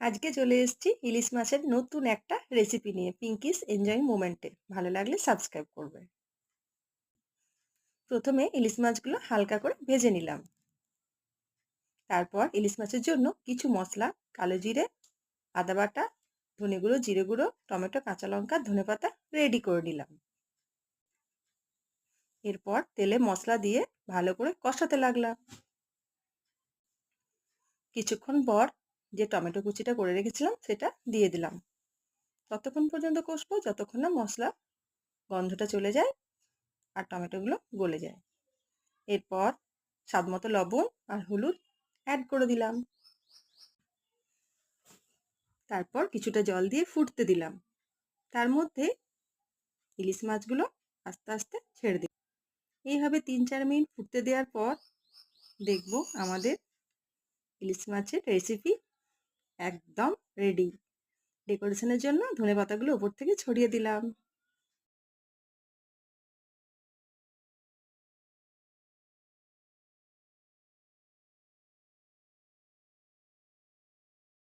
আজকে চলে এসেছি ইলিশ মাছের নতুন একটা রেসিপি নিয়ে পিঙ্কিস এনজয়িং মোমেন্টে। ভালো লাগলে সাবস্ক্রাইব করবে। প্রথমে ইলিশ মাছগুলো হালকা করে ভেজে নিলাম। তারপর ইলিশ মাছের জন্য কিছু মশলা, কালো জিরে, আদা বাটা, ধনে গুঁড়ো, জিরে গুঁড়ো, টমেটো, কাঁচা লঙ্কা, ধনেপাতা রেডি করে নিলাম। এরপর তেলে মশলা দিয়ে ভালো করে কষাতে লাগলাম। কিছুক্ষণ পর যে টমেটো কুচিটা করে রেখেছিলাম সেটা দিয়ে দিলাম। ততক্ষণ পর্যন্ত কষবো যতক্ষণ না মশলা গন্ধটা চলে যায় আর টমেটোগুলো গলে যায়। এরপর স্বাদমতো লবণ আর হলুদ অ্যাড করে দিলাম। তারপর কিছুটা জল দিয়ে ফুটতে দিলাম। তার মধ্যে ইলিশ মাছগুলো আস্তে আস্তে ছেড়ে দিই। এইভাবে ৩-৪ মিনিট ফুটতে দেওয়ার পর দেখব আমাদের ইলিশ মাছের রেসিপি একদম রেডি। ডেকোরেশনের জন্য ধনেপাতাগুলো উপর থেকে ছড়িয়ে দিলাম।